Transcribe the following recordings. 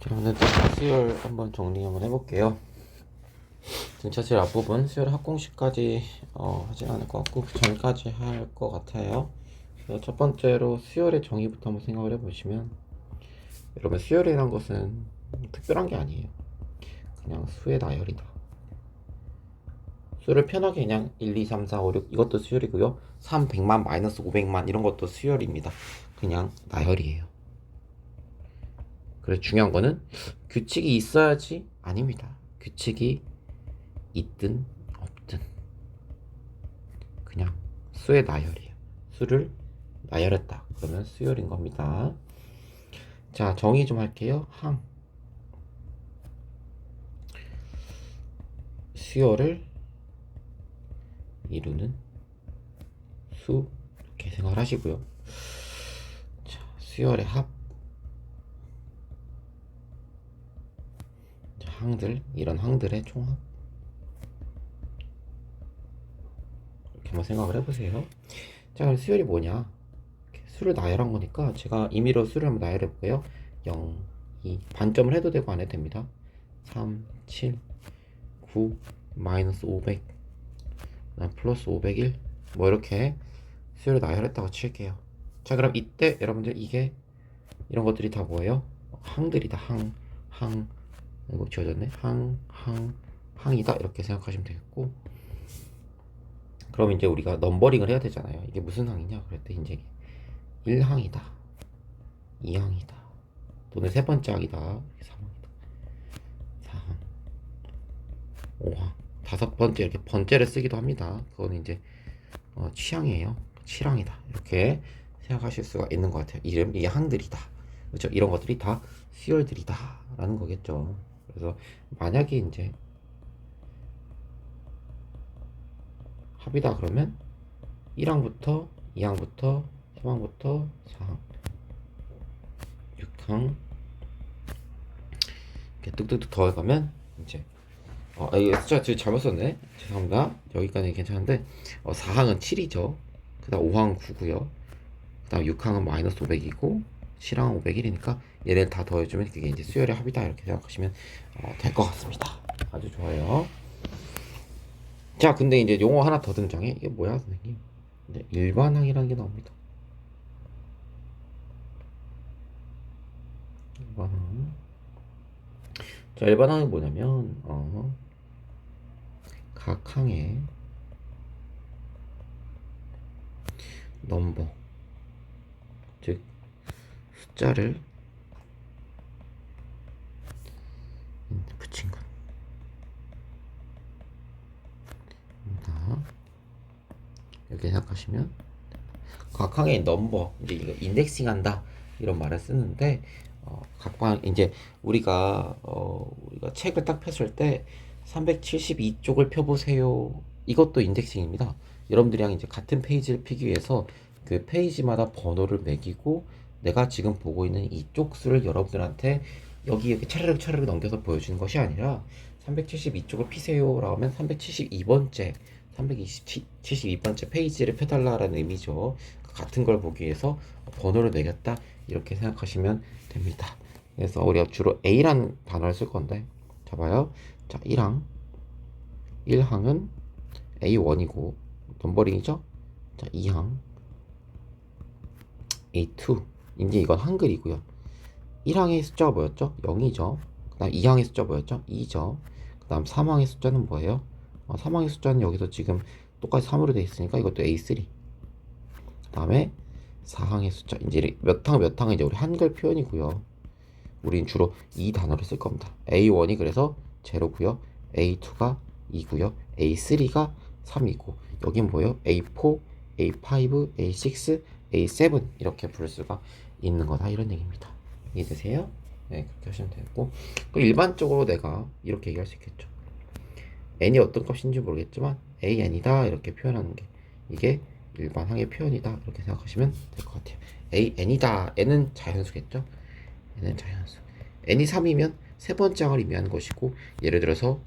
그러면 수열 한번 정리 한번 해볼게요. 진짜 제일 앞부분 수열 합공식까지 하진 않을 것 같고 그 전까지 할 것 같아요. 그래서 첫 번째로 수열의 정의부터 한번 생각을 해보시면, 여러분 수열이란 것은 특별한 게 아니에요. 그냥 수의 나열이다. 수를 편하게 그냥 1, 2, 3, 4, 5, 6 이것도 수열이고요. 3, 100만, 마이너스 500만 이런 것도 수열입니다. 그냥 나열이에요. 그래서 중요한 거는 규칙이 있어야지 아닙니다. 규칙이 있든 없든 그냥 수의 나열이에요. 수를 나열했다 그러면 수열인 겁니다. 자, 정의 좀 할게요. 수열을 이루는 수 이렇게 생각을 하시고요. 자, 수열의 합, 자, 항들, 이런 항들의 총합 이렇게 한번 생각을 해보세요. 자, 그럼 수열이 뭐냐? 수를 나열한 거니까 제가 임의로 수를 한번 나열해 볼게요. 0, 2 반점을 해도 되고 안 해도 됩니다. 3, 7, 9, 마이너스 500, 플러스 501, 뭐 이렇게 수열을 나열했다고 칠게요. 자, 그럼 이때 여러분들 이게 이런 것들이 다 뭐예요? 항들이다. 이거 지워졌네. 항이다 이렇게 생각하시면 되겠고, 그럼 이제 우리가 넘버링을 해야 되잖아요. 이게 무슨 항이냐 그럴 때 이제 1항이다, 2항이다, 또는 세 번째 항이다, 3항이다, 4항, 5항, 다섯 번째 이렇게 번째를 쓰기도 합니다. 그거는 이제 취향이에요. 7항이다 이렇게 생각하실 수가 있는 것 같아요. 이게 항들이다, 그렇죠? 이런 것들이 다 수열들이다 라는 거겠죠. 그래서 만약에 이제 합이다 그러면 1항부터 2항부터 3항부터 4항, 6항 이렇게 뚝뚝뚝 더해가면 이제 이거 숫자 지금 잘못 썼네. 죄송합니다. 여기까지 괜찮은데 4항은 7이죠. 그 다음 5항은 9고요. 그 다음 6항은 마이너스 500이고 7항은 501이니까 얘를 다 더해주면 그게 이제 수열의 합이다 이렇게 생각하시면 될 것 같습니다. 아주 좋아요. 자, 근데 이제 용어 하나 더 등장해. 이게 뭐야 선생님? 네, 일반항이라는 게 나옵니다. 일반항. 자, 일반항이 뭐냐면 각 항의 넘버, 즉 숫자를 붙인 겁니다. 이렇게 생각하시면 각 항의 넘버, 이제 이거 인덱싱한다 이런 말을 쓰는데 각방 이제 우리가 책을 딱 폈을 때 372쪽을 펴보세요. 이것도 인덱싱입니다. 여러분들이랑 이제 같은 페이지를 피기 위해서 그 페이지마다 번호를 매기고 내가 지금 보고 있는 이쪽 수를 여러분들한테 여기 이렇게 차르륵 넘겨서 보여주는 것이 아니라 372쪽을 피세요 라고 하면 372번째 372번째 페이지를 펴달라라는 의미죠. 같은 걸 보기 위해서 번호를 매겼다 이렇게 생각하시면 됩니다. 그래서 우리가 주로 A라는 단어를 쓸 건데, 자 봐요. 자, 1항은 A1이고 넘버링이죠. 자, 2항 A2, 이제 이건 한글이고요. 1항의 숫자가 뭐였죠? 0이죠. 그 다음 2항의 숫자 뭐였죠? 2죠. 그 다음 3항의 숫자는 뭐예요? 3항의 숫자는 여기서 지금 똑같이 3으로 되어 있으니까 이것도 A3. 그 다음에 4항의 숫자, 이제 몇 항은 이제 우리 한글 표현이고요. 우린 주로 이 단어를 쓸 겁니다. A1이 그래서 0고요. A2가 2고요. A3가 3이고 여긴 뭐예요? A4, A5, A6, A7 이렇게 부를 수가 있는 거다 이런 얘기입니다. 이해되세요? 네, 그렇게 하시면 되고, 일반적으로 내가 이렇게 얘기할 수 있겠죠. n이 어떤 값인지 모르겠지만 an이다 이렇게 표현하는 게 이게 일반항의 표현이다 이렇게 생각하시면 될 것 같아요. n이다. n은 자연수겠죠. n은 자연수. n이 3이면 세 번째 항을 의미하는 것이고, 예를 들어서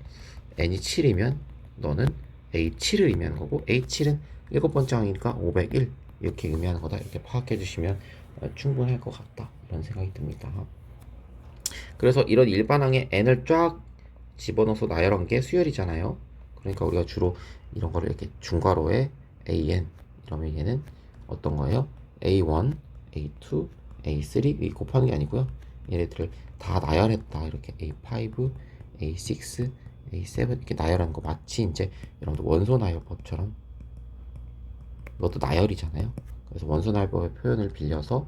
n이 7이면 너는 a7을 의미하는 거고, a7은 일곱 번째 항이니까 501 이렇게 의미하는 거다 이렇게 파악해 주시면 충분할 것 같다 이런 생각이 듭니다. 그래서 이런 일반항에 n을 쫙 집어넣어서 나열한 게 수열이잖아요. 그러니까 우리가 주로 이런 거를 이렇게 중괄호에 an 이러면 얘는 어떤 거예요? a1, a2, a3 이 곱하는 게 아니고요. 얘네들을 다 나열했다. 이렇게 a5, a6, a7 이렇게 나열하는 거 마치 이제 여러분들 원소 나열법처럼 이것도 나열이잖아요. 그래서 원소 나열법의 표현을 빌려서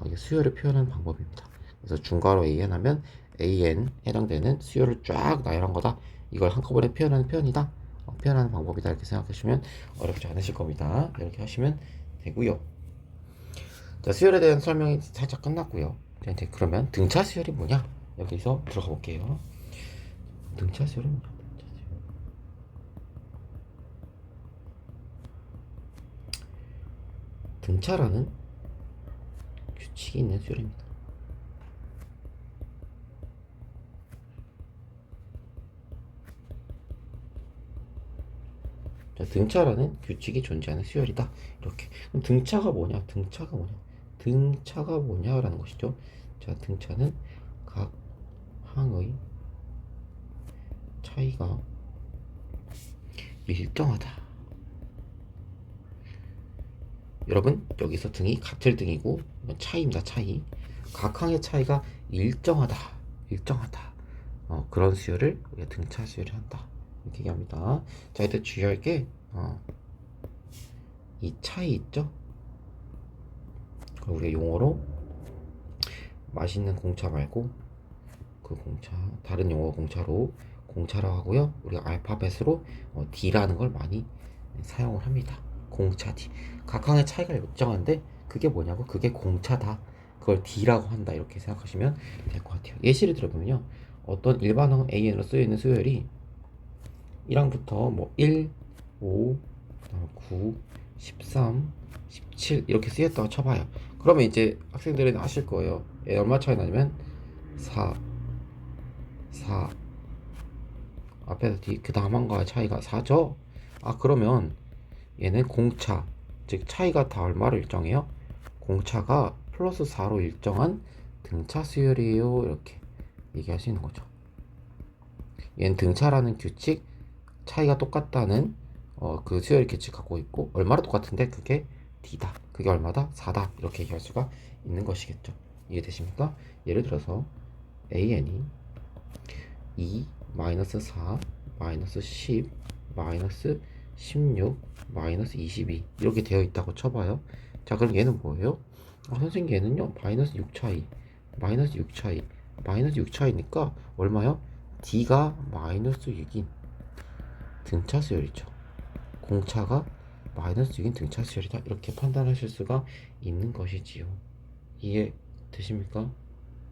이게 수열을 표현하는 방법입니다. 그래서 중괄호 an 하면 an 해당되는 수열을 쫙 나열한 거다. 이걸 한꺼번에 표현하는 표현이다. 표현하는 방법이다. 이렇게 생각하시면 어렵지 않으실 겁니다. 이렇게 하시면 되고요. 자, 수열에 대한 설명이 살짝 끝났고요. 이제 그러면 등차 수열이 뭐냐? 여기서 들어가 볼게요. 등차 수열은 뭐냐? 등차라는 규칙이 있는 수열입니다. 자, 등차라는 규칙이 존재하는 수열이다. 이렇게. 그럼 등차가 뭐냐? 등차가 뭐냐? 등차가 뭐냐라는 것이죠. 자, 등차는 각 항의 차이가 일정하다. 여러분, 여기서 등이 같을 등이고 차이입니다. 차이. 각 항의 차이가 일정하다. 일정하다. 그런 수열을 우리가 등차 수열을 한다. 이렇게 얘기합니다. 자, 이때 주의할 게 이 차이 있죠? 우리가 용어로 맛있는 공차 말고 그 공차 다른 용어 공차로 공차라고 하고요. 우리가 알파벳으로 D라는 걸 많이 사용을 합니다. 공차 D. 각 항의 차이가 일정한데 그게 뭐냐고? 그게 공차다. 그걸 D라고 한다. 이렇게 생각하시면 될 것 같아요. 예시를 들어보면요. 어떤 일반항 AN으로 쓰여있는 수열이 1항부터 뭐 1, 5, 9, 13, 17 이렇게 쓰였다고 쳐봐요. 그러면 이제 학생들은 아실 거예요. 얘 얼마 차이 나냐면 4 앞에서 뒤 그 다음 한과의 차이가 4죠. 그러면 얘는 공차, 즉 차이가 다 얼마로 일정해요? 공차가 플러스 4로 일정한 등차 수열이에요. 이렇게 얘기할 수 있는 거죠. 얘는 등차라는 규칙, 차이가 똑같다는 그 수열 규칙 갖고 있고 얼마로 똑같은데 그게 D다. 그게 얼마다? 4다. 이렇게 얘기할 수가 있는 것이겠죠. 이해되십니까? 예를 들어서 AN이 2, 마이너스 4, 마이너스 10, 마이너스 16, 마이너스 22 이렇게 되어 있다고 쳐봐요. 자, 그럼 얘는 뭐예요? 선생님 얘는요 마이너스 6 차이, 마이너스 6 차이, 마이너스 6 차이니까 얼마요? D가 마이너스 6인 등차 수열이죠. 공차가 마이너스 6인 등차 수열이다. 이렇게 판단하실 수가 있는 것이지요. 이해되십니까?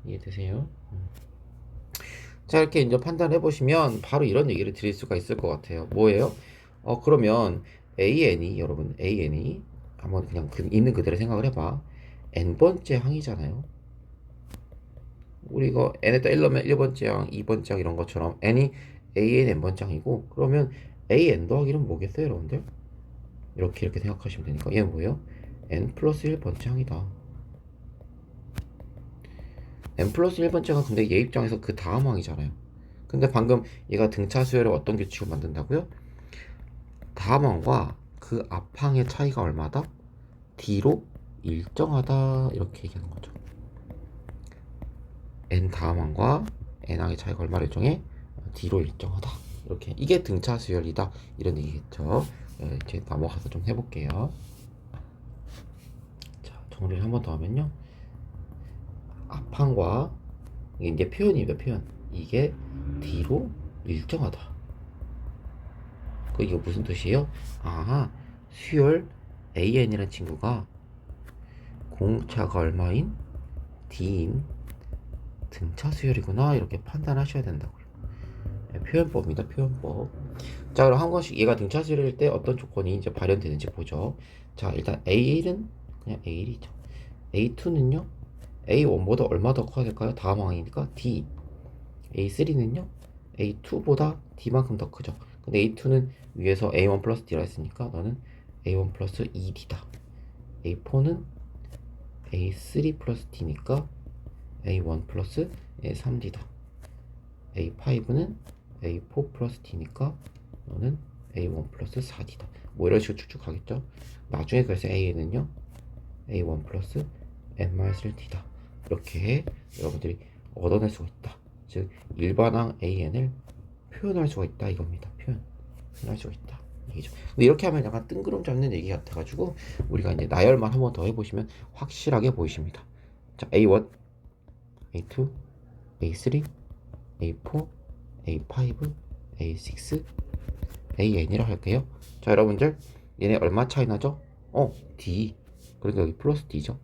이해되세요? 자, 이렇게 이제 판단해 보시면 바로 이런 얘기를 드릴 수가 있을 것 같아요. 뭐예요? 그러면 AN이 여러분 AN이 한번 그냥 있는 그대로 생각을 해봐. n번째 항이잖아요. 우리 이거 n에다 1 넣으면 1번째 항, 2번째 항 이런 것처럼 n이 AN n번째 항이고 그러면 AN 더하기는 뭐겠어요, 여러분들? 이렇게 생각하시면 되니까 얘는 뭐예요? n 플러스 1번째 항이다. n 플러스 1번째 항은 근데 얘 입장에서 그 다음 항이잖아요. 근데 방금 얘가 등차 수열의 어떤 규칙을 만든다고요? 다음 항과 그 앞항의 차이가 얼마다? D로 일정하다. 이렇게 얘기하는 거죠. n 다음 항과 n 항의 차이가 얼마로 일정해? D로 일정하다. 이렇게 이게 등차 수열이다. 이런 얘기겠죠. 이제 넘어가서 좀 해볼게요. 자, 정리를 한 번 더 하면요. 앞항과 이게 이제 표현입니다. 표현. 이게 D로 일정하다. 이게 무슨 뜻이에요? 수열 AN이라는 친구가 공차가 얼마인 D인 등차 수열이구나. 이렇게 판단하셔야 된다고요. 표현법입니다. 표현법. 자, 그럼 한 번씩 얘가 등차 수열일 때 어떤 조건이 이제 발현되는지 보죠. 자, 일단 A1은 그냥 A1이죠. A2는요, A1보다 얼마 더 커야 될까요? 다음 항이니까 D. A3는요, A2보다 D만큼 더 크죠. 근데 A2는 위에서 A1 플러스 D라 했으니까 너는 A1 플러스 2D다. A4는 A3 플러스 D니까 A1 플러스 3D다. A5는 A4 플러스 D니까 너는 A1 플러스 4D다. 뭐 이런 식으로 쭉쭉 가겠죠. 나중에 그래서 A는요 A1 플러스 N-1D다. 이렇게 여러분들이 얻어낼 수가 있다. 즉 일반항 AN을 표현할 수가 있다 이겁니다. 표현할 수가 있다 얘기죠. 근데 이렇게 하면 약간 뜬구름 잡는 얘기 같아가지고 우리가 이제 나열만 한번 더 해보시면 확실하게 보이십니다. 자, A1, A2, A3, A4, A5, A6, AN이라 할게요. 자, 여러분들 얘네 얼마 차이 나죠? D. 그러니까 여기 플러스 D죠.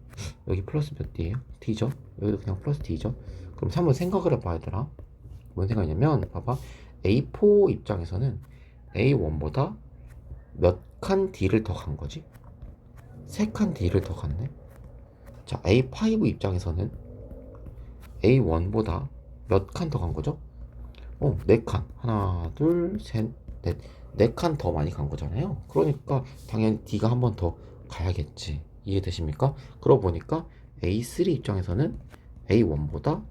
여기 플러스 몇 D예요? D죠. 여기도 그냥 플러스 D죠. 그럼 한번 생각을 해봐야 되나? 뭔 생각이냐면 봐봐. A4 입장에서는 A1보다 몇 칸 D를 더 간 거지? 3칸 D를 더 갔네. 자, A5 입장에서는 A1보다 몇 칸 더 간 거죠? 4칸. 하나, 둘, 셋, 넷. 4칸 더 많이 간 거잖아요. 그러니까 당연히 D가 한 번 더 가야겠지. 이해되십니까? 그러고 보니까 A3 입장에서는 A1보다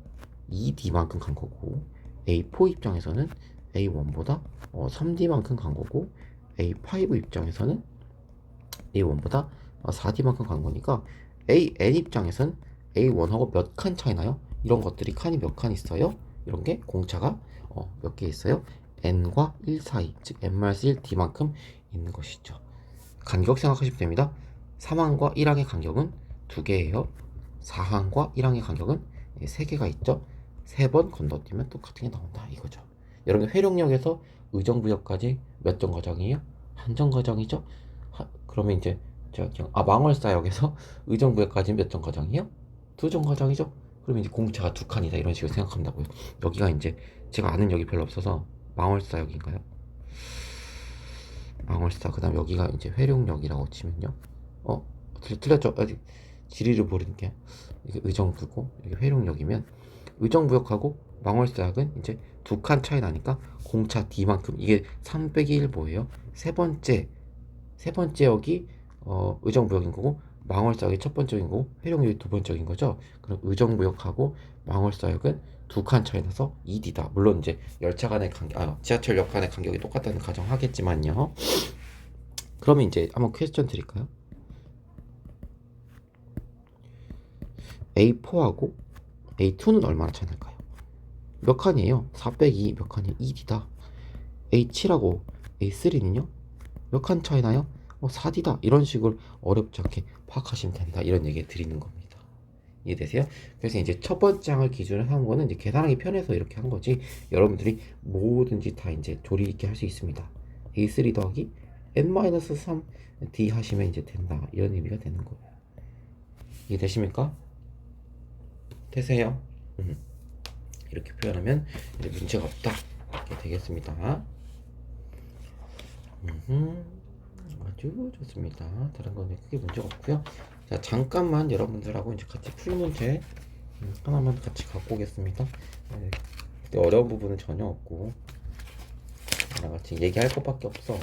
2D만큼 간 거고, A4 입장에서는 A1보다 3D만큼 간 거고, A5 입장에서는 A1보다 4D만큼 간 거니까 AN 입장에서는 A1하고 몇 칸 차이 나요? 이런 것들이 칸이 몇 칸 있어요? 이런 게 공차가 몇 개 있어요? n과 1 사이, 즉 n-1D만큼 있는 것이죠. 간격 생각하시면 됩니다. 3항과 1항의 간격은 2개예요. 4항과 1항의 간격은 3개가 있죠. 3번 건너뛰면 똑같은 게 나온다 이거죠. 여러분 회룡역에서 의정부역까지 몇 정거장이에요? 한 정거장이죠. 그러면 이제 망월사역에서 의정부역까지 몇 정거장이에요? 2정거장이죠. 그러면 이제 공차가 2칸이다 이런 식으로 생각한다고요. 여기가 이제 제가 아는 역이 별로 없어서 망월사역인가요? 망월사. 그다음 여기가 이제 회룡역이라고 치면요. 틀렸죠? 아직 지리를 모르는 게 이게 의정부고 이게 회룡역이면 의정부역하고 망월사역은 이제 2칸 차이 나니까 공차 D만큼 이게 3 빼기 1 뭐예요? 세 번째 역이 의정부역인 거고 망월사역이 첫 번째인 거고 회룡역이 두 번째인 거죠. 그럼 의정부역하고 망월사역은 2칸 차이 나서 2D다. 물론 이제 열차 간의 간격, 지하철역 간의 간격이 똑같다는 가정하겠지만요. 그러면 이제 한번 퀘스천 드릴까요? A4하고 A2는 얼마나 차이 날까요? 몇 칸이에요? 4 빼기 2 몇 칸이에요? 2D다. A7하고 A3는요? 몇 칸 차이 나요? 4D다. 이런 식으로 어렵지 않게 파악하시면 된다. 이런 얘기 드리는 겁니다. 이해되세요? 그래서 이제 첫 번째 항을 기준으로 한 거는 이제 계산하기 편해서 이렇게 한 거지. 여러분들이 뭐든지 다 이제 조리 있게 할 수 있습니다. A3 더하기 N-3D 하시면 이제 된다. 이런 의미가 되는 거예요. 이해되십니까? 되세요? 이렇게 표현하면 이제 문제가 없다. 이렇게 되겠습니다. 아주 좋습니다. 다른 거는 크게 문제가 없고요. 자, 잠깐만 여러분들하고 이제 같이 풀 문제 하나만 같이 갖고 오겠습니다. 어려운 부분은 전혀 없고 그냥 같이 얘기할 것밖에 없어.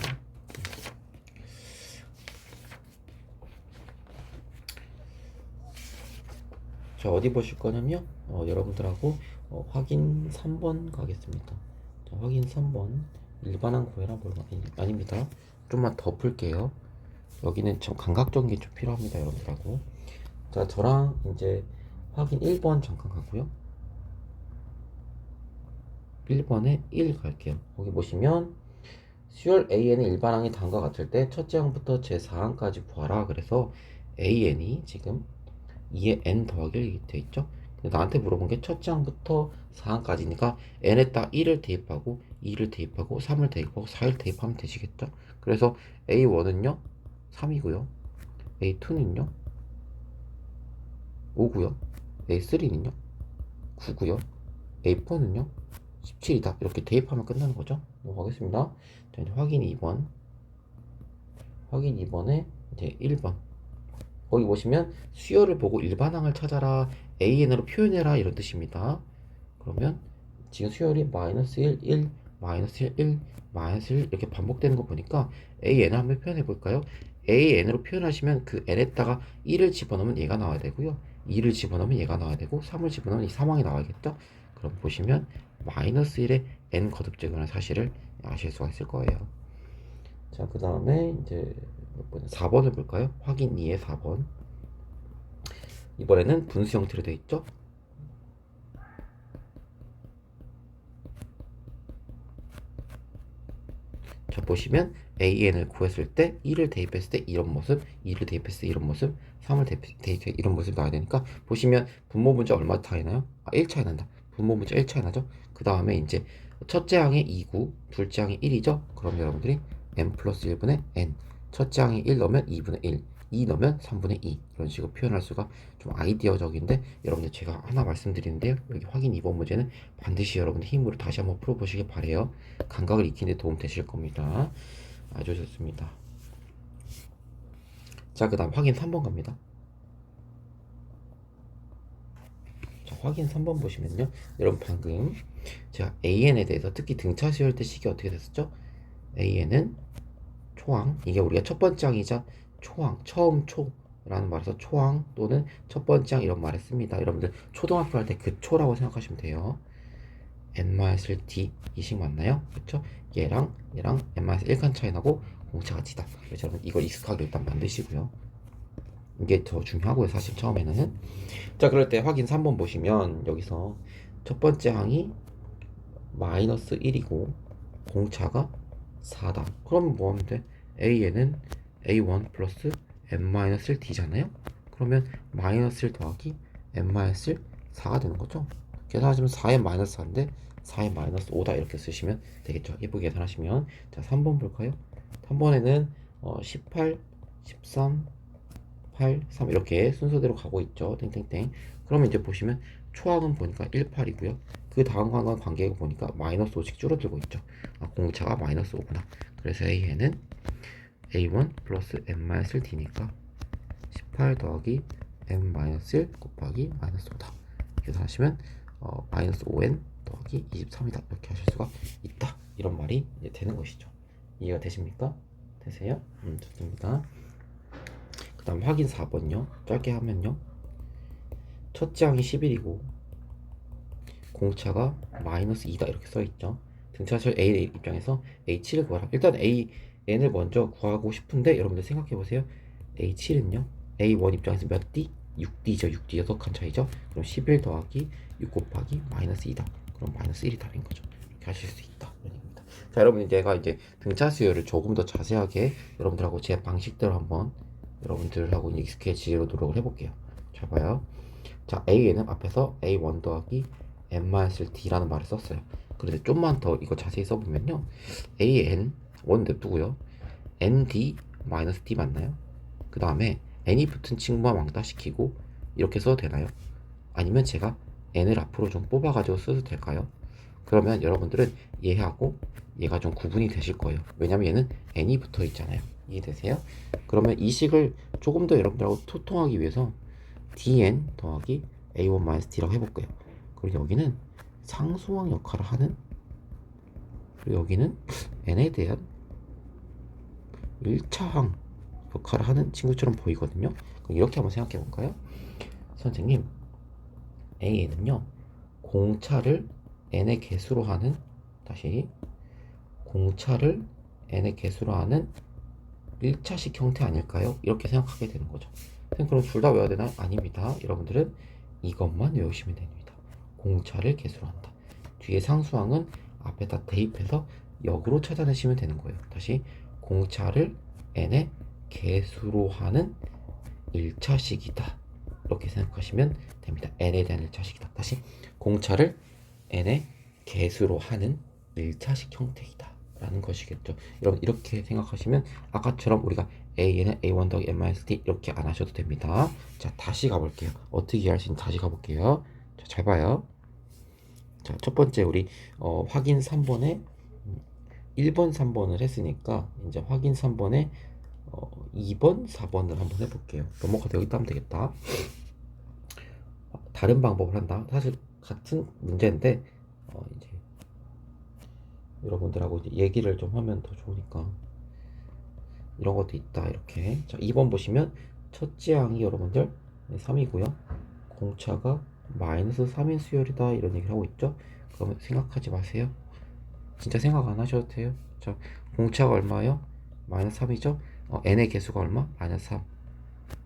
자, 어디 보실 거냐면 여러분들하고 확인 3번 가겠습니다. 자, 확인 3번 일반항 구해라 아닙니다. 좀만 더 풀게요. 여기는 좀 감각적인 게 좀 필요합니다, 여러분들하고. 자, 저랑 이제 확인 1번 잠깐 가고요. 1번에 1 갈게요. 거기 보시면 수열 AN의 일반항이 다음과 같을 때 첫째 항부터 제4항까지 구하라. 그래서 AN이 지금 2에 n 더하기 1이 되어 있죠. 근데 나한테 물어본 게 첫째 항부터 4항까지니까 n에다 1을 대입하고 2를 대입하고 3을 대입하고 4를 대입하면 되시겠죠. 그래서 A1은요 3이고요, A2는요 5고요, A3는요 9고요, A4는요 17이다. 이렇게 대입하면 끝나는 거죠. 넘어가겠습니다. 자, 이제 확인 2번. 확인 2번에 이제 1번. 거기 보시면 수열을 보고 일반항을 찾아라, AN으로 표현해라 이런 뜻입니다. 그러면 지금 수열이 마이너스 1, 1, 마이너스 1, 1, 마이너스 1 이렇게 반복되는 거 보니까 AN을 한번 표현해 볼까요? AN으로 표현하시면 그 n에다가 1을 집어넣으면 얘가 나와야 되고요. 2를 집어넣으면 얘가 나와야 되고 3을 집어넣으면 이 사망이 나와야겠죠. 그럼 보시면 마이너스 1의 n 거듭제거라는 사실을 아실 수가 있을 거예요. 자, 그 다음에 이제 4번을 볼까요? 확인 2의 4번. 이번에는 분수 형태로 되어 있죠. 자, 보시면 AN을 구했을 때 1을 대입했을 때 이런 모습, 2를 대입했을 때 이런 모습, 3을 대입했을 때 이런 모습이 나와야 되니까 보시면 분모 문자 얼마 차이 나요? 1 차이 난다. 분모 문자 1 차이 나죠? 그 다음에 이제 첫째 항이 2고 둘째 항이 1이죠? 그럼 여러분들이 n 플러스 1분의 n, 첫째 항이 1 넣으면 2분의 1, 2 넣으면 3분의 2 이런 식으로 표현할 수가 좀 아이디어적인데, 여러분들 제가 하나 말씀드리는데요. 여기 확인 2번 문제는 반드시 여러분들 힘으로 다시 한번 풀어보시길 바래요. 감각을 익히는 데 도움 되실 겁니다. 아주 좋습니다. 자, 그 다음 확인 3번 갑니다. 자, 확인 3번 보시면요. 여러분 방금 제가 AN에 대해서 특히 등차 수열 때 식이 어떻게 됐었죠? AN은 초항, 이게 우리가 첫 번째 항이자 초항, 처음 초라는 말에서 초항 또는 첫 번째 항 이런 말을 씁니다. 여러분들 초등학교 할 때 그 초라고 생각하시면 돼요. n-d 이식 맞나요? 그렇죠? 얘랑 n-1칸 차이 나고 공차가 D다. 그래서 여러분 이걸 익숙하게 일단 만드시고요. 이게 더 중요하고요, 사실 처음에는. 자, 그럴 때 확인 3번 보시면 여기서 첫 번째 항이 마이너스 1이고 공차가 4다. 그럼 뭐 하면 돼? A에는 A1 플러스 n-1d잖아요? 그러면 마이너스 1 더하기 n-4가 되는 거죠. 계산하시면 4의 마이너스 4인데 4의 마이너스 5다 이렇게 쓰시면 되겠죠. 예쁘게 계산하시면. 자, 3번 볼까요? 3번에는 18, 13, 8, 3 이렇게 순서대로 가고 있죠. 땡땡땡. 그러면 이제 보시면 초항은 보니까 1, 8이고요. 그 다음과 관계가 보니까 마이너스 5씩 줄어들고 있죠. 아, 공차가 마이너스 5구나. 그래서 A에는 A1 플러스 n-d니까 18 더하기 n-1 곱하기 마이너스 5다. 계산하시면 마이너스 5n 더하기 23이다. 이렇게 하실 수가 있다. 이런 말이 이제 되는 것이죠. 이해가 되십니까? 되세요? 좋습니다. 그 다음 확인 4번요. 짧게 하면요. 첫째 항이 11이고 공차가 마이너스 2다 이렇게 써있죠. 등차수열 A 입장에서 A7을 구하라. 일단 N을 먼저 구하고 싶은데 여러분들 생각해보세요. A7은요 A1 입장에서 몇 D? 6D죠. 6D 6칸 차이죠. 그럼 11 더하기 6 곱하기 마이너스 2다. 그럼 마이너스 1이 답인 거죠. 이렇게 하실 수 있다. 자, 여러분 제가 이제 등차 수열을 조금 더 자세하게 여러분들하고 제 방식대로 한번 여러분들하고 익숙해지도록 노력을 해볼게요. 잘 봐요. 자, A에는 앞에서 A1 더하기 n-d라는 말을 썼어요. 그런데 좀만 더 이거 자세히 써보면요. AN 1 냅두고요. ND 마이너스 D 맞나요? 그 다음에 n이 붙은 친구만 왕따 시키고 이렇게 써도 되나요? 아니면 제가 n을 앞으로 좀 뽑아가지고 써도 될까요? 그러면 여러분들은 얘하고 얘가 좀 구분이 되실 거예요. 왜냐면 얘는 n이 붙어 있잖아요. 이해되세요? 그러면 이 식을 조금 더 여러분들하고 소통하기 위해서 dn 더하기 a1-d라고 해볼게요. 그리고 여기는 상수항 역할을 하는, 그리고 여기는 n에 대한 1차항 역할을 하는 친구처럼 보이거든요. 그럼 이렇게 한번 생각해 볼까요? 선생님, A에는요 공차를 n의 개수로 하는, 다시 공차를 n의 개수로 하는 1차식 형태 아닐까요? 이렇게 생각하게 되는 거죠. 그럼 둘 다 외워야 되나요? 아닙니다. 여러분들은 이것만 외우시면 됩니다. 공차를 개수로 한다. 뒤에 상수항은 앞에다 대입해서 역으로 찾아내시면 되는 거예요. 다시 공차를 n의 개수로 하는 1차식이다. 이렇게 생각하시면 됩니다. n에 대한 1차식이다. 다시 공차를 n의 개수로 하는 1차식 형태이다 라는 것이겠죠. 여러분 이렇게 생각하시면 아까처럼 우리가 A에는 A1 더하기 n-d 이렇게 안 하셔도 됩니다. 자, 다시 가볼게요. 어떻게 할 수 있는지 다시 가볼게요. 자, 잘 봐요. 자, 첫 번째 우리 확인 3번에 1번 3번을 했으니까 이제 확인 3번에 2번 4번을 한번 해볼게요. 넘어가서 여기다 하면 되겠다. 다른 방법을 한다. 사실 같은 문제인데 이제 여러분들하고 이제 얘기를 좀 하면 더 좋으니까 이런 것도 있다. 이렇게. 자, 2번 보시면 첫째 항이 여러분들 3이고요. 공차가 마이너스 3인 수열이다 이런 얘기를 하고 있죠. 그러면 생각하지 마세요. 진짜 생각 안 하셔도 돼요. 자, 공차가 얼마예요? 마이너스 3이죠. n의 개수가 얼마? 마이너스 3.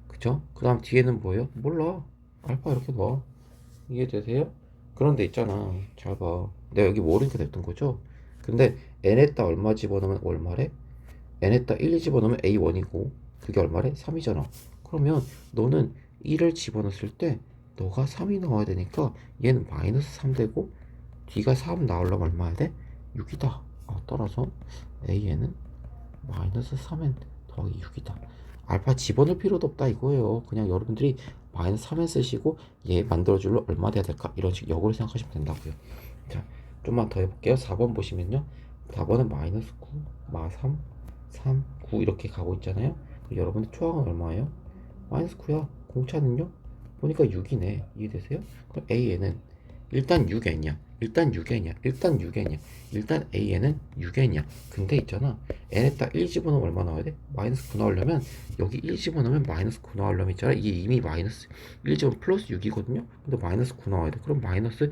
그죠? 그 다음 뒤에는 뭐예요? 몰라. 알파 이렇게 넣어. 이해되세요? 그런데 있잖아. 잘 봐. 내가 여기 모르니까 냈던 거죠? 근데 n에다 얼마 집어넣으면 얼마래? n에다 1, 2 집어넣으면 a1이고 그게 얼마래? 3이잖아. 그러면 너는 1을 집어넣었을 때 너가 3이 나와야 되니까 얘는 마이너스 3 되고 뒤가 3 나오려면 얼마야 돼? 6이다. 따라서 a에는 마이너스 3n 더하기 6이다. 알파 집어넣을 필요도 없다 이거예요. 그냥 여러분들이 마이너스 3n 쓰시고 얘 만들어줄로 얼마 돼야 될까? 이런 식 역으로 생각하시면 된다고요. 자, 좀만 더 해볼게요. 4번 보시면요. 4번은 마이너스 9, 마 3, 3, 9 이렇게 가고 있잖아요. 여러분들 초항은 얼마예요? 마이너스 9야. 공차는요? 보니까 6이네. 이해되세요? 그럼 A에는 일단 6n이야. 일단 6n이야. 일단 6n이야. 일단 A에는 6n이야. 근데 있잖아. n에다 1 집어넣으면 얼마 나와야 돼? 마이너스 9 나오려면 여기 1 집어넣으면 마이너스 9 나오려면 있잖아. 이게 이미 마이너스 1 집어넣으면 플러스 6이거든요. 근데 마이너스 9 나와야 돼. 그럼 마이너스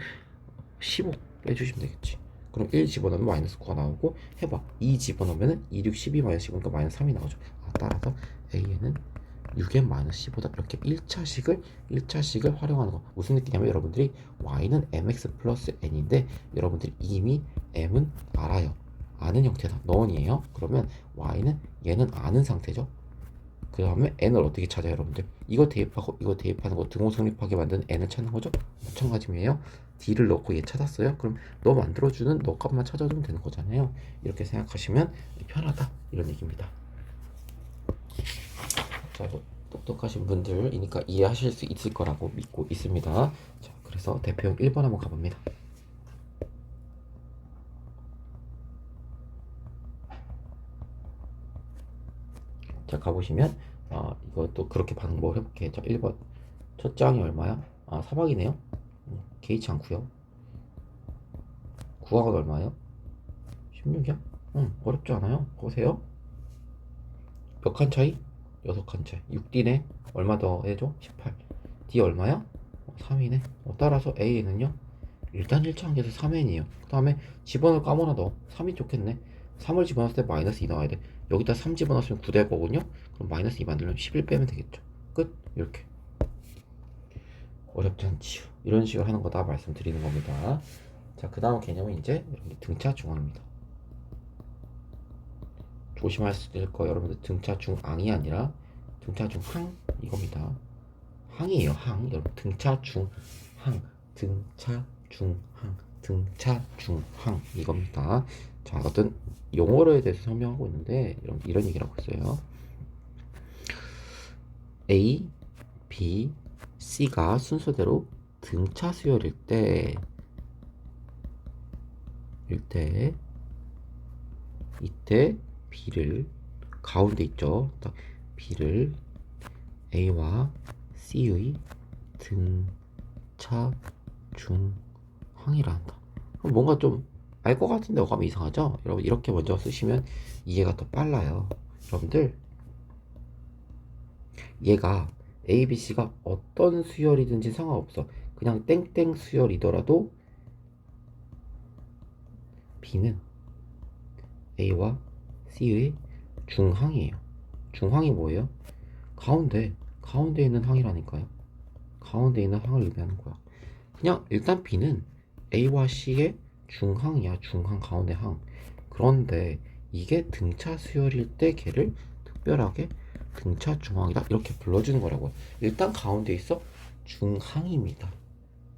15 빼주시면 되겠지. 그럼 1 집어넣으면 마이너스 9가 나오고 해봐. 2 집어넣으면 2, 6, 12 마이너스 15니까 마이너스 3이 나오죠. 따라서 A에는 6n 마이너스 15다. 이렇게 1차식을 활용하는 거. 무슨 느낌이냐면 여러분들이 y는 mx 플러스 n인데 여러분들이 이미 m은 알아요. 아는 형태다. 너원이에요. 그러면 y는 얘는 아는 상태죠. 그 다음에 n을 어떻게 찾아요, 여러분들? 이거 대입하고 이거 대입하는 거 등호 성립하게 만드는 n을 찾는 거죠. 마찬가지예요. d를 넣고 얘 찾았어요. 그럼 너 만들어주는 너 값만 찾아주면 되는 거잖아요. 이렇게 생각하시면 편하다 이런 얘기입니다. 자, 똑똑하신 분들이니까 이해하실 수 있을 거라고 믿고 있습니다. 자, 그래서 대표형 1번 한번 가봅니다. 자, 가보시면 이것도 그렇게 방법을 해볼게요. 자, 1번 첫 장이 얼마야? 3학이네요. 개의치 않고요. 9학은 얼마예요? 16이야? 어렵지 않아요. 보세요. 몇 칸 차이? 6칸 차이. 6D네. 얼마 더 해줘? 18. D 얼마야? 3이네. 따라서 A는요. 일단 1차항에서 3n이에요. 그 다음에 집어넣을 거 아무나 넣어. 3이 좋겠네. 3을 집어넣었을 때 마이너스 2 나와야 돼. 여기다 3 집어넣었으면 9 될 거거든요. 그럼 마이너스 2 만들려면 11 빼면 되겠죠. 끝. 이렇게. 어렵지 않지요. 이런 식으로 하는 거다 말씀드리는 겁니다. 자, 그 다음 개념은 이제 등차 중앙입니다. 조심하실 거 여러분들 등차 중앙이 아니라 등차 중항 이겁니다. 항이에요. 항. 여러분 등차 중항. 등차 중항. 등차 중항 이겁니다. 자, 어떤 용어에 대해서 설명하고 있는데 이런 얘기를 하고 있어요. A, B, C가 순서대로 등차 수열일 때 이때 B를 가운데 있죠. B를 A와 C의 등차 중항이라 한다. 뭔가 좀 알 것 같은데 어감이 이상하죠? 여러분 이렇게 먼저 쓰시면 이해가 더 빨라요. 여러분들 얘가 A, B, C가 어떤 수열이든지 상관없어. 그냥 땡땡 수열이더라도 B는 A와 C의 중항이에요. 중항이 뭐예요? 가운데 있는 항이라니까요. 가운데 있는 항을 의미하는 거야. 그냥 일단 B는 A와 C의 중항이야. 중항 가운데 항. 그런데 이게 등차 수열일 때 걔를 특별하게 등차 중항이다 이렇게 불러주는 거라고요. 일단 가운데 있어 중항입니다.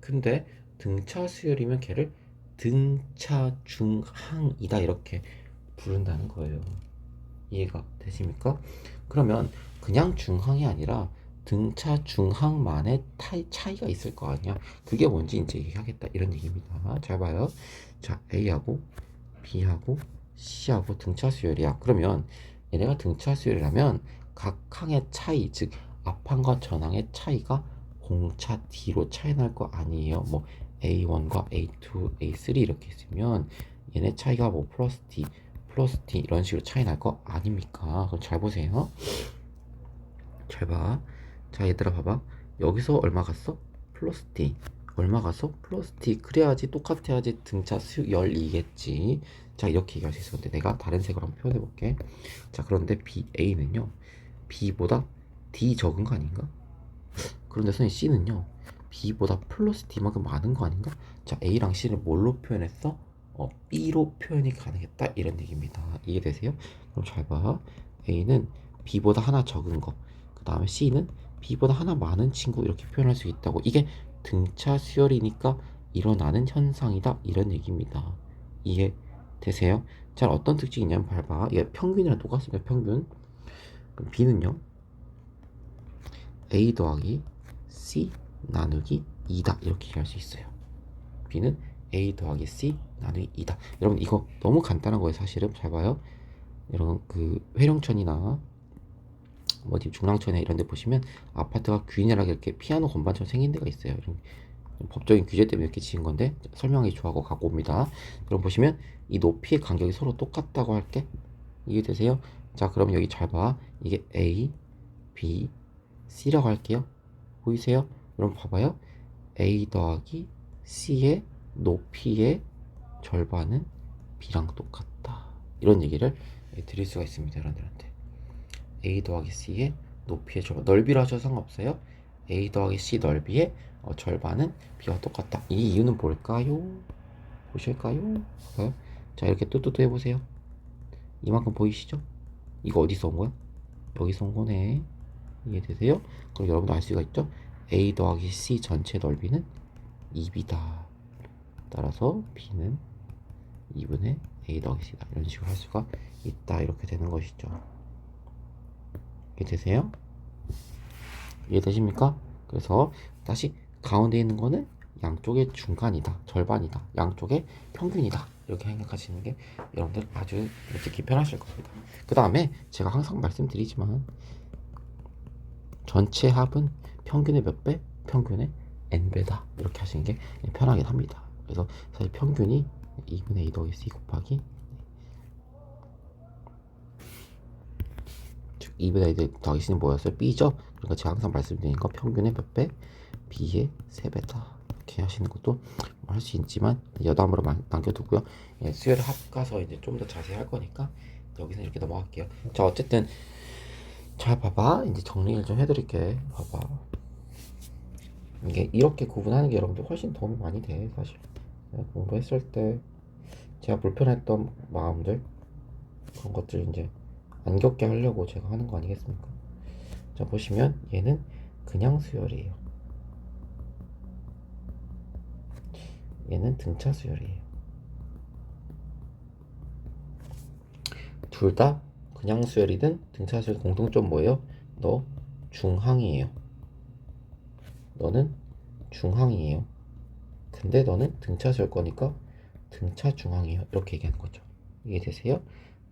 근데 등차 수열이면 걔를 등차 중항이다 이렇게 부른다는 거예요. 이해가 되십니까? 그러면 그냥 중항이 아니라 등차 중항만의 차이가 있을 거 아니야. 그게 뭔지 이제 얘기하겠다 이런 얘기입니다. 잘 봐요. 자, A하고 B하고 C하고 등차 수열이야. 그러면 얘네가 등차 수열이라면 각 항의 차이, 즉 앞항과 전항의 차이가 공차 D로 차이 날 거 아니에요. 뭐 A1과 A2, A3 이렇게 있으면 얘네 차이가 뭐 플러스 D 이런 식으로 차이 날 거 아닙니까? 그럼 잘 보세요. 잘 봐. 자, 얘들아 봐봐. 여기서 얼마 갔어? 플러스 t 얼마 가서 플러스 t 그래야지 똑같아야지 등차 수열이겠지. 자 이렇게 얘기할 수 있어. 근데 내가 다른 색으로 한번 표현해 볼게. 자 그런데 A는요 B보다 D 적은 거 아닌가? 그런데 선생님 C는요 B보다 플러스 D만큼 많은 거 아닌가? 자 A랑 C를 뭘로 표현했어? B로 표현이 가능했다 이런 얘기입니다. 이해되세요? 그럼 잘 봐. A는 B보다 하나 적은 거, 그 다음에 C는 B보다 하나 많은 친구 이렇게 표현할 수 있다고. 이게 등차 수열이니까 일어나는 현상이다 이런 얘기입니다. 이해되세요? 자 어떤 특징이 있냐면 봐봐. 얘 평균이랑 똑같습니다. 평균. 그럼 B는요 A 더하기 C 나누기 2다 이렇게 얘기할 수 있어요. B는 A 더하기 C 나누기 2다. 여러분 이거 너무 간단한 거예요. 사실은 잘 봐요. 여러분 그 회령천이나 어디 중랑천에 이런 데 보시면 아파트가 균일하게 이렇게 피아노 건반처럼 생긴 데가 있어요. 법적인 규제 때문에 이렇게 지은 건데 설명이 좋아하고 갖고 옵니다. 그럼 보시면 이 높이의 간격이 서로 똑같다고 할게. 이해되세요? 자 그럼 여기 잘 봐. 이게 A, B, C라고 할게요. 보이세요? 그럼 봐봐요. A 더하기 C의 높이의 절반은 B랑 똑같다. 이런 얘기를 드릴 수가 있습니다. 여러분들한테. A 더하기 C의 높이의 절반. 넓이로 하셔도 상관없어요. A 더하기 C 넓이의 절반은 B와 똑같다. 이 이유는 뭘까요? 보실까요? 자 이렇게 뚜뚜뚜 해보세요. 이만큼 보이시죠? 이거 어디서 온 거야? 여기서 온 거네. 이해되세요? 그럼 여러분도 알 수가 있죠? A 더하기 C 전체 넓이는 2B다. 따라서 B는 2분의 A 더하기 C다. 이런 식으로 할 수가 있다. 이렇게 되는 것이죠. 이해되세요? 이해되십니까? 그래서 다시 가운데 있는 거는 양쪽의 중간이다. 절반이다. 양쪽의 평균이다. 이렇게 생각하시는 게 여러분들 아주 듣기 편하실 겁니다. 그 다음에 제가 항상 말씀드리지만 전체 합은 평균의 몇 배? 평균의 n배다. 이렇게 하시는 게 편하긴 합니다. 그래서 사실 평균이 2분의 2 더하기 c 곱하기 즉 2분의 2 더하기 c는 뭐였어요? b죠? 그러니까 제가 항상 말씀드리는 거 평균의 몇 배? b의 3배다. 이렇게 하시는 것도 할 수 있지만 여담으로 남겨두고요. 예, 수열 합 가서 이제 좀 더 자세히 할 거니까 여기서 이렇게 넘어갈게요. 자 어쨌든 잘 봐봐. 이제 정리를 좀 해드릴게. 봐봐. 이게 이렇게 구분하는 게 여러분들 훨씬 도움이 많이 돼. 사실 공부했을 때 제가 불편했던 마음들 그런 것들 이제 안 겪게 하려고 제가 하는 거 아니겠습니까? 자 보시면 얘는 그냥 수열이에요. 얘는 등차 수열이에요. 둘 다 그냥 수열이든 등차 수열 공통점 뭐예요? 너 중항이에요. 너는 중항이에요. 근데 너는 등차 수열 거니까 등차 중항이에요. 이렇게 얘기하는 거죠. 이해되세요?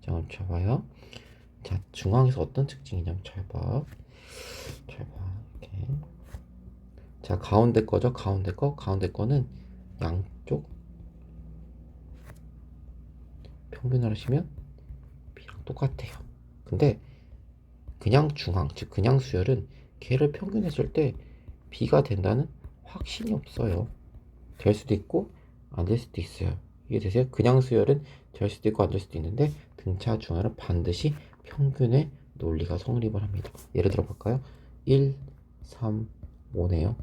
자 그럼 잘 봐요. 자 중항에서 어떤 특징이냐면 잘 봐. 잘 봐. 이렇게. 자 가운데 거죠. 가운데 거는 양쪽 평균을 하시면 B랑 똑같아요. 근데 그냥 중항, 즉 그냥 수열은 걔를 평균했을 때 B가 된다는 확신이 없어요. 될 수도 있고 안 될 수도 있어요. 이해되세요? 그냥 수열은 될 수도 있고 안 될 수도 있는데 등차 중항은 반드시 평균의 논리가 성립을 합니다. 예를 들어 볼까요? 1, 3, 5네요.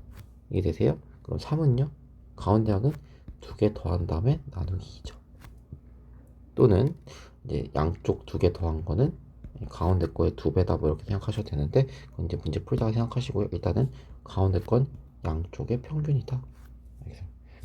이해되세요? 그럼 3은요? 가운데 항은 2개 더한 다음에 나누기 2죠. 또는 이제 양쪽 2개 더한 거는 가운데 거의 2배다 뭐 이렇게 생각하셔도 되는데 그건 이제 문제 풀다가 생각하시고요. 일단은 가운데 건 양쪽의 평균이다.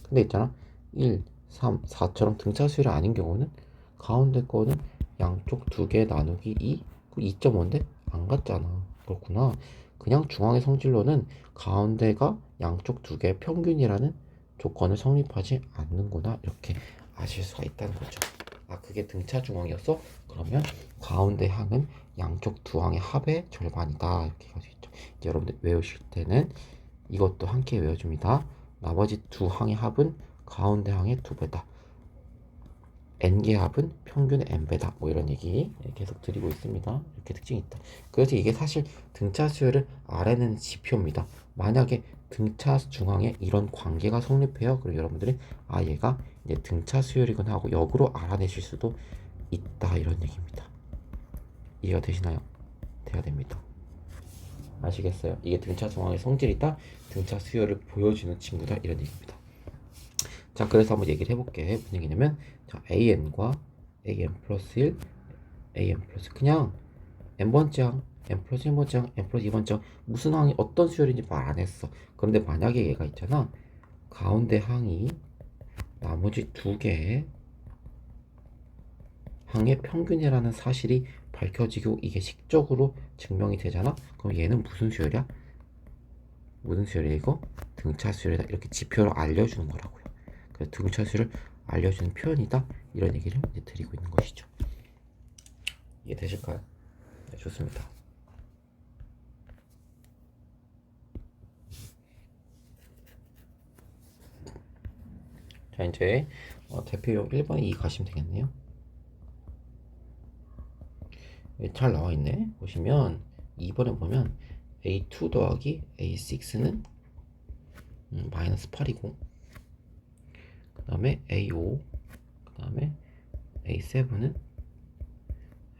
근데 있잖아 1, 3, 4처럼 등차 수열이 아닌 경우는 가운데 거는 양쪽 2개 나누기 2 2.5인데 안 같잖아. 그렇구나. 그냥 중앙의 성질로는 가운데가 양쪽 2개 평균이라는 조건을 성립하지 않는구나. 이렇게 아실 수가 있다는 거죠. 아 그게 등차 중앙이었어? 그러면 가운데 항은 양쪽 두 항의 합의 절반이다. 이렇게 할 수 있죠. 이제 여러분들 외우실 때는 이것도 함께 외워줍니다. 나머지 두 항의 합은 가운데 항의 2배다. n개 합은 평균의 n배다. 뭐 이런 얘기 계속 드리고 있습니다. 이렇게 특징이 있다. 그래서 이게 사실 등차 수열을 알아내는 지표입니다. 만약에 등차 중앙에 이런 관계가 성립해요. 그리고 여러분들이 얘가 이제 등차 수열이구나 하고 역으로 알아내실 수도 있다 이런 얘기입니다. 이해가 되시나요? 돼야 됩니다. 아시겠어요? 이게 등차 중앙의 성질이다, 등차 수열을 보여주는 친구다 이런 얘기입니다. 자, 그래서 한번 얘기를 해볼게. 무슨 얘기냐면, 자, an과 an 플러스 1, an 플러스 그냥 n번째 항, n 플러스 1번째 항, n 플러스 2번째 항 무슨 항이 어떤 수열인지 말 안 했어. 그런데 만약에 얘가 있잖아, 가운데 항이 나머지 두 개의 항의 평균이라는 사실이 밝혀지고 이게 식적으로 증명이 되잖아. 그럼 얘는 무슨 수열이야? 무슨 수열이야 이거? 등차 수열이다. 이렇게 지표로 알려주는 거라고요. 그래서 등차 수열을 알려주는 표현이다. 이런 얘기를 이제 드리고 있는 것이죠. 이해되실까요? 네, 좋습니다. 자, 이제 대표용 1번에 2 가시면 되겠네요. 잘 나와 있네. 보시면 2번에 보면 A2 더하기 A6는 마이너스 8이고, 그 다음에 A5, 그 다음에 A7은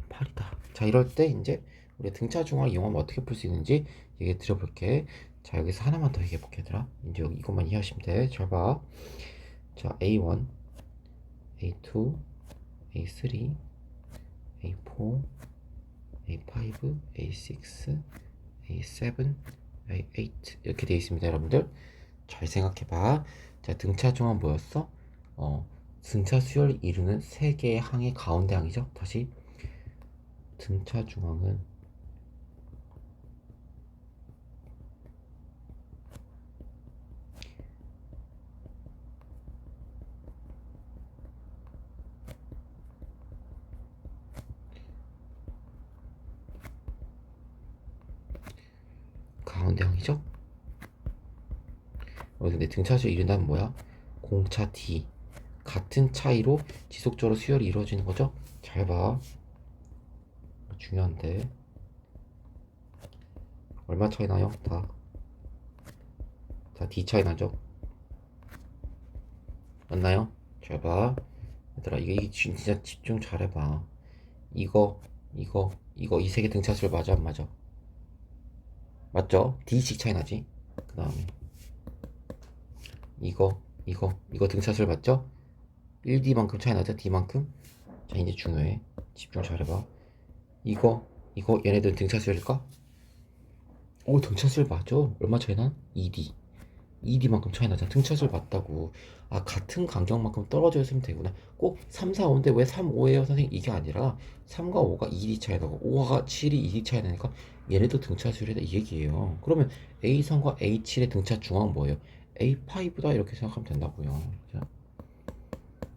8이다. 자, 이럴 때 이제 우리 등차 중앙 이용하면 어떻게 풀 수 있는지 얘기 드려볼게. 자, 여기서 하나만 더 얘기해 볼게 얘들아. 이제 여기 이것만 이해하시면 돼. 잘 봐. 자, A1, A2, A3, A4, A5, A6, A7, A8 이렇게 되어 있습니다. 여러분들 잘 생각해봐. 자, 등차 중앙 뭐였어? 등차 수열을 이루는 세 개의 항의 가운데 항이죠. 다시 등차 중앙은 가운데 항이죠. 근데 등차 수열 이룬다면 뭐야? 공차 D 같은 차이로 지속적으로 수열이 이루어지는 거죠. 잘 봐. 중요한데 얼마 차이 나요? 다 D 차이 나죠? 맞나요? 잘 봐. 얘들아, 이게 진짜 집중 잘해봐. 이거 이 세 개 등차수열 맞아 안 맞아? 맞죠? D씩 차이 나지. 그 다음에 이거 등차수열 맞죠? 1D만큼 차이 나죠? D만큼. 자, 이제 중요해. 집중 잘해봐. 이거 얘네들 등차수열일까? 오, 등차수열 맞아. 얼마 차이 나? 2D만큼 차이 나잖아. 등차수열 맞다고. 같은 간격만큼 떨어져 있으면 되구나. 꼭 3, 4, 5인데 왜 3, 5예요 선생님? 이게 아니라 3과 5가 2D 차이 나고 5가 7이 2D 차이 나니까 얘네도 등차수열이다 이 얘기예요. 그러면 A3과 A7의 등차 중앙 뭐예요? A5다 이렇게 생각하면 된다고요. 자,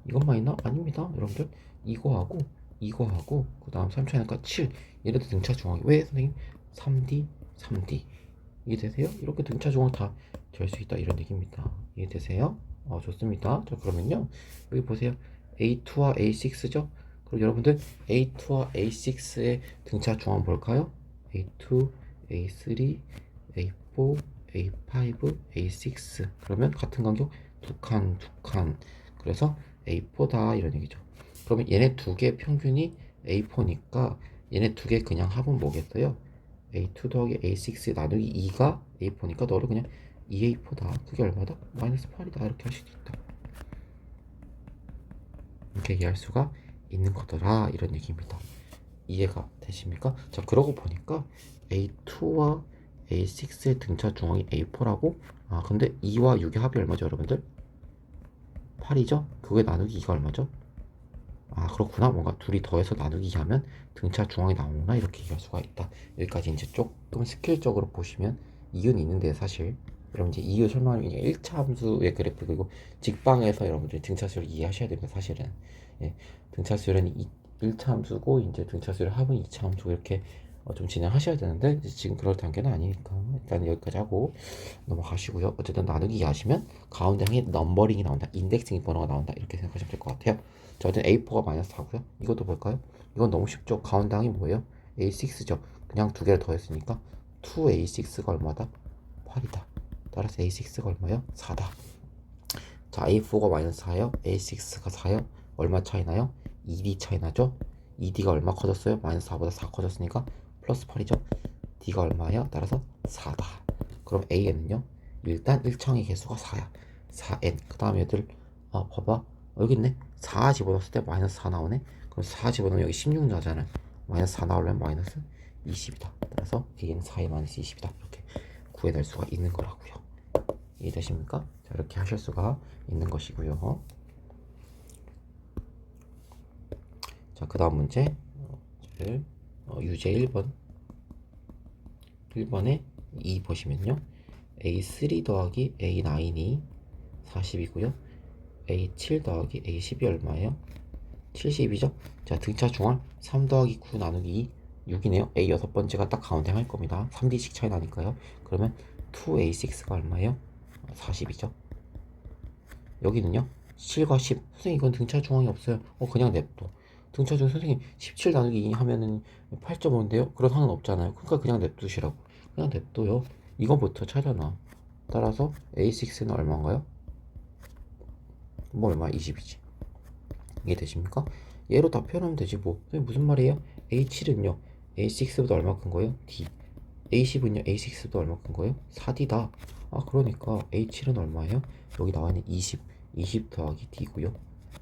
이것만 있나? 아닙니다. 여러분들 이거하고 그 다음 3 차이 나니까 7 얘네도 등차 중앙이 왜 선생님? 3D 이해되세요? 이렇게 등차 중앙 다 될 수 있다 이런 얘기입니다. 이해되세요? 좋습니다. 자, 그러면요 여기 보세요. A2와 A6죠? 그럼 여러분들 A2와 A6의 등차 중앙 볼까요? A2, A3, A4, A5, A6 그러면 같은 간격 두 칸 그래서 A4다 이런 얘기죠. 그러면 얘네 두 개 평균이 A4니까 얘네 두 개 그냥 합은 뭐겠어요? A2 더하기 A6 나누기 2가 A4니까 너를 그냥 2A4다. 그게 얼마다? 마이너스 8이다. 이렇게 할 수도 있다. 이렇게 얘기할 수가 있는 거더라. 이런 얘기입니다. 이해가 되십니까? 자, 그러고 보니까 A2와 A6의 등차 중앙이 A4라고? 근데 2와 6의 합이 얼마죠, 여러분들? 8이죠? 그게 나누기 2가 얼마죠? 그렇구나. 뭔가 둘이 더해서 나누기 하면 등차 중앙이 나오나 이렇게 얘기할 수가 있다. 여기까지 이제 조금 스킬적으로 보시면 이유는 있는데 사실 여러분 이제 이유 설명하면 이제 1차 함수의 그래프 그리고 직방에서 여러분들이 등차 수열을 이해하셔야 됩니다. 사실은 등차 수열은 1차 함수고 이제 등차 수열 합은 2차 함수고 이렇게 좀 진행하셔야 되는데 지금 그럴 단계는 아니니까 일단 여기까지 하고 넘어가시고요. 어쨌든 나누기 하시면 가운데 항에 넘버링이 나온다. 인덱싱 번호가 나온다. 이렇게 생각하시면 될 것 같아요. 자, 어쨌든 A4가 마이너스 4고요. 이것도 볼까요? 이건 너무 쉽죠. 가운데 항이 뭐예요? A6죠. 그냥 두 개를 더했으니까 2A6가 얼마다? 8이다. 따라서 A6가 얼마요? 4다. 자, A4가 마이너스 4요. A6가 4요. 얼마 차이 나요? 2D 차이 나죠? 2D가 얼마 커졌어요? 마이너스 4보다 4 커졌으니까 플러스 8이죠. D가 얼마예요? 따라서 4다. 그럼 A에는요? 일단 1창의 개수가 4야. 4n. 그 다음에 얘들 봐봐. 여기 있네. 4 집어넣었을 때 마이너스 4 나오네. 그럼 4 집어넣으면 여기 16 나잖아요. 마이너스 4 나오려면 마이너스 20이다. 따라서 A는 4의 마이너스 20이다. 이렇게 구해낼 수가 있는 거라고요. 이해되십니까? 자, 이렇게 하실 수가 있는 것이고요. 자, 그 다음 문제 유제 1번 1번에 2 보시면요, A3 더하기 A9이 40이고요 A7 더하기 A10이 얼마예요? 70이죠? 자, 등차 중앙 3 더하기 9 나누기 2 6이네요. A 6번째가 딱 가운데 할 겁니다. 3D씩 차이 나니까요. 그러면 2A6가 얼마예요? 40이죠. 여기는요 7과 10. 선생님 이건 등차 중앙이 없어요. 그냥 냅둬. 등차 중 선생님 17 나누기 2 하면은 8.5인데요 그런 상관 없잖아요. 그러니까 그냥 냅두시라고. 그냥 냅둬요. 이거부터 찾아놔. 따라서 A6는 얼마인가요? 뭐 얼마? 20이지. 이해되십니까? 얘로 다 표현하면 되지 뭐. 선생님 무슨 말이에요? A7은요 A6보다 얼마 큰 거예요? D. A10은요 A6보다 얼마 큰 거예요? 4D다. 그러니까 A7은 얼마예요? 여기 나와있는 20 더하기 D고요.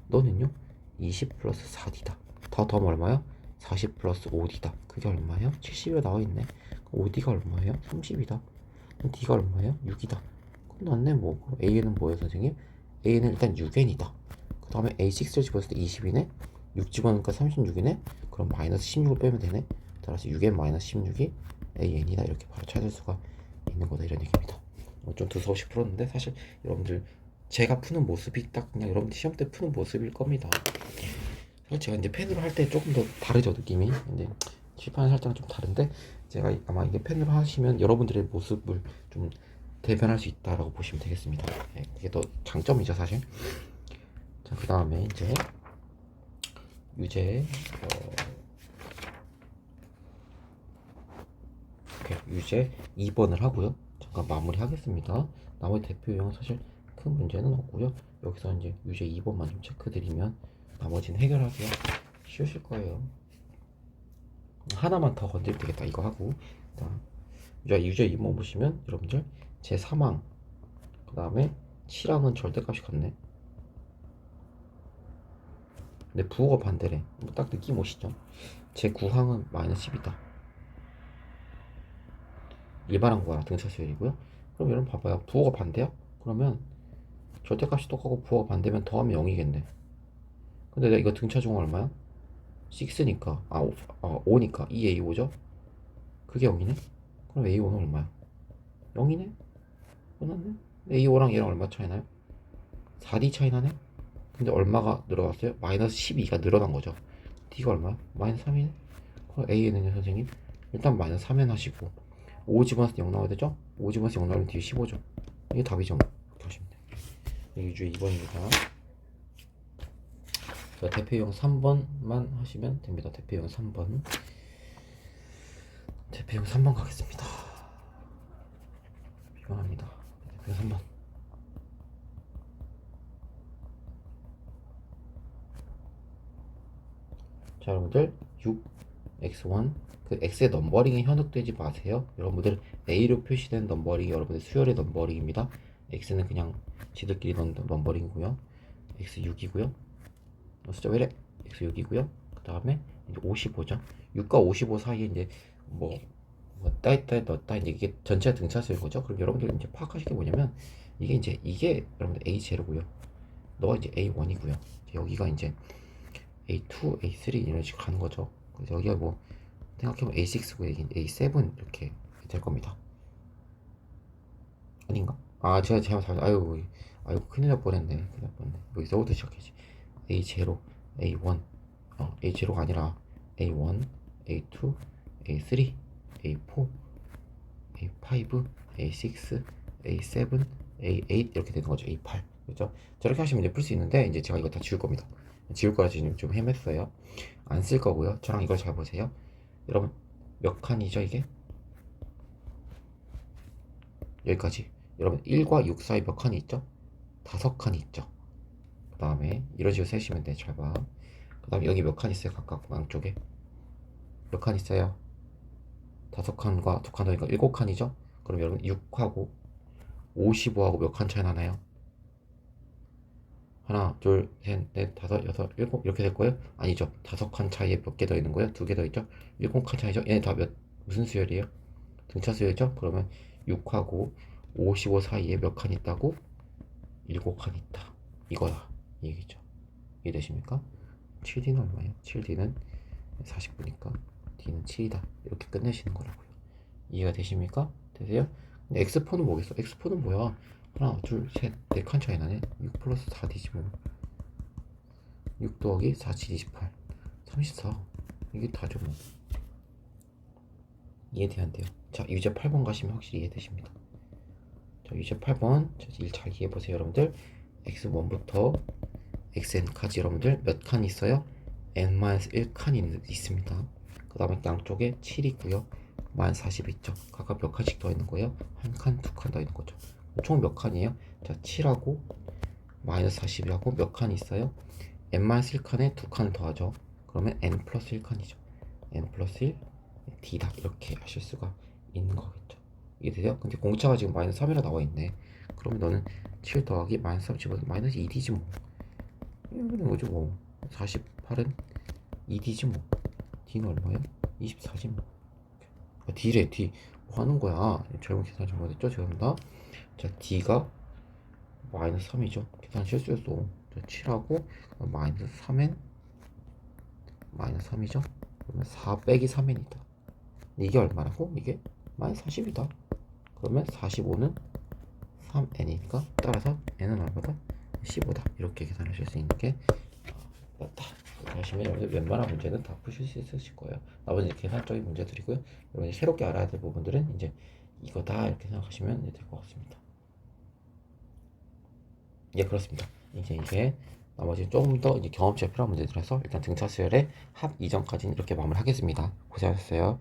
너는요 20 플러스 4D다. 다 더하면 얼마야? 40 플러스 5D다. 그게 얼마예요? 70이 나와있네. 5D가 얼마예요? 30이다. 그럼 D가 얼마예요? 6이다. 끝났네 뭐. 그럼 A는 뭐예요 선생님? A는 일단 6n이다. 그 다음에 A6를 집었을 때 20이네. 6 집어넣으니까 36이네. 그럼 마이너스 16을 빼면 되네. 따라서 6n 마이너스 16이 AN이다. 이렇게 바로 찾을 수가 있는 거다. 이런 얘기입니다. 좀 두서없이 풀었는데 사실 여러분들 제가 푸는 모습이 딱 그냥 여러분들 시험 때 푸는 모습일 겁니다. 사실 제가 이제 펜으로 할 때 조금 더 다르죠 느낌이. 근데 칠판을 할 때랑 좀 다른데 제가 아마 이게 펜으로 하시면 여러분들의 모습을 좀 대변할 수 있다라고 보시면 되겠습니다. 네, 이게 더 장점이죠 사실. 자, 그 다음에 이제 유제 유제 2번을 하고요. 잠깐 마무리 하겠습니다. 나머지 대표 유형은 사실 큰 문제는 없고요. 여기서 이제 유제 2번만 좀 체크 드리면 나머지는 해결하기가 쉬우실 거예요. 하나만 더 건드리면 되겠다. 이거 하고. 유제 2번 보시면 여러분들 제 3항 그 다음에 7항은 절대값이 같네. 근데 부호가 반대래. 딱 느낌 오시죠? 제 9항은 마이너스 10이다. 일반항 거야. 등차 수열이고요. 그럼 여러분 봐봐요. 부호가 반대야? 그러면 절대값이 똑같고 부호가 반대면 더하면 0이겠네. 근데 내가 이거 등차 중앙 얼마야? 6니까 5니까 2A5죠? 그게 0이네? 그럼 A5는 얼마야? 0이네? 끝났네? A5랑 얘랑 얼마 차이 나요? 4D 차이 나네? 근데 얼마가 늘어났어요? 마이너스 12가 늘어난 거죠. D가 얼마야? 마이너스 3이네? 그럼 A는요 선생님? 일단 마이너스 3엔 하시고 5 집어넣어서 0 나와야 되죠? 5 집어넣어서 0 나오면 뒤에 15죠. 이게 답이죠. 이렇게 하시면 돼요. 이게 유주의 2번입니다. 자, 대표형 3번만 하시면 됩니다. 대표형 3번. 대표형 3번 가겠습니다. 피곤합니다. 대표형 3번. 자, 여러분들 6 x1 그 x의 넘버링에 현혹되지 마세요. 여러분들 a로 표시된 넘버링이 여러분들 수열의 넘버링입니다. x는 그냥 지들끼리 넣은 넘버링이고요. x6이고요. 숫자 왜래? x6이고요. 그 다음에 이제 55죠. 6과 55 사이에 이제 뭐 따있다 넣었다 이제 이게 전체 등차수인 거죠. 그럼 여러분들 이제 파악하실 게 뭐냐면 이게 여러분들 a0고요. 너가 이제 a1이고요. 여기가 이제 A2, A3 이런 식으로 가는 거죠. 그래서 여기가 뭐 생각해보면 A6고 여기 A7 이렇게 될 겁니다. 아닌가? 제가 잘못 아유 큰일 날 뻔했네. 여기서부터 시작해야지. A0, A1 A0가 아니라 A1, A2, A3, A4, A5, A6, A7, A8 이렇게 되는 거죠. A8 그렇죠? 저렇게 하시면 이제 풀 수 있는데 이제 제가 이거 다 지울 겁니다. 지울 거라 지금 좀 헤맸어요. 안 쓸 거고요. 저랑 이걸 잘 보세요. 여러분 몇 칸이죠 이게? 여기까지. 여러분 1과 6 사이 몇 칸이 있죠? 5칸이 있죠. 그 다음에 이런 식으로 세시면 돼. 잘 봐. 그 다음에 여기 몇 칸 있어요? 각각 양쪽에 몇 칸 있어요? 5칸과 2칸 더니까 7칸이죠? 그럼 여러분 6하고 55하고 몇 칸 차이 나나요? 하나, 둘, 셋, 넷, 다섯, 여섯, 일곱 이렇게 될 거예요? 아니죠. 5칸 차이에 몇 개 더 있는 거예요? 2개 더 있죠? 7칸 차이죠? 얘네 다 무슨 수열이에요? 등차 수열이죠? 그러면 6하고 55 사이에 몇 칸 있다고? 7칸 있다. 이거다. 이 얘기죠. 이해되십니까? 7D는 얼마예요? 7D는 40분이니까 D는 7이다. 이렇게 끝내시는 거라고요. 이해가 되십니까? 되세요? 근데 X4는 뭐겠어? X4는 뭐야? 하나, 둘, 셋, 네 칸 차이 나네. 6 플러스 4D지 뭐. 6 더하기 4, 7, 28. 34. 이게 다죠 뭐. 이해돼 안 돼요? 자, 유제 8번 가시면 확실히 이해되십니다. 자, 유제 8번. 자, 일 잘 이해해보세요, 여러분들. X1부터 XN까지 여러분들 몇 칸 있어요? N-1칸이 있습니다. 그 다음에 양쪽에 7 있고요. 마이너스 40 있죠. 각각 몇 칸씩 더 있는 거예요? 한 칸, 두 칸 더 있는 거죠. 총 몇 칸이에요? 자, 7하고 마이너스 40이하고 몇 칸이 있어요? N-1칸에 두 칸을 더하죠. 그러면 N 플러스 1칸이죠. N 플러스 1, D다. 이렇게 하실 수가 있는 거겠죠. 이게 돼요? 근데 공차가 지금 마이너스 3이라 나와 있네. 그러면 너는 7 더하기 마이너스 3 집어서 마이너스 2D지 뭐. 이렇게 된 거죠 뭐. 48은 2D지 뭐. D는 얼마예요? 24지 뭐. D래 D. 뭐 하는 거야? 잘못 계산 잘못했죠? 죄송합니다. 자, D가 마이너스 3이죠. 계산 실수였어. 자, 7하고 마이너스 3엔 마이너스 3이죠. 그러면 4 빼기 3n이다. 이게 얼마라고? 이게 마이너스 40이다. 그러면 45는 3n이니까 따라서 n은 얼마다? 15다. 이렇게 계산하실 수 있는 게 맞다. 하시면 여러분들 웬만한 문제는 다 푸실 수 있으실 거예요. 나머지 계산적인 문제들이고요. 여러분이 새롭게 알아야 될 부분들은 이제 이거다 이렇게 생각하시면 될 것 같습니다. 예, 그렇습니다. 이제 나머지 조금 더 이제 경험치가 필요한 문제들에서 일단 등차 수열의 합 이전까지는 이렇게 마무리하겠습니다. 고생하셨어요.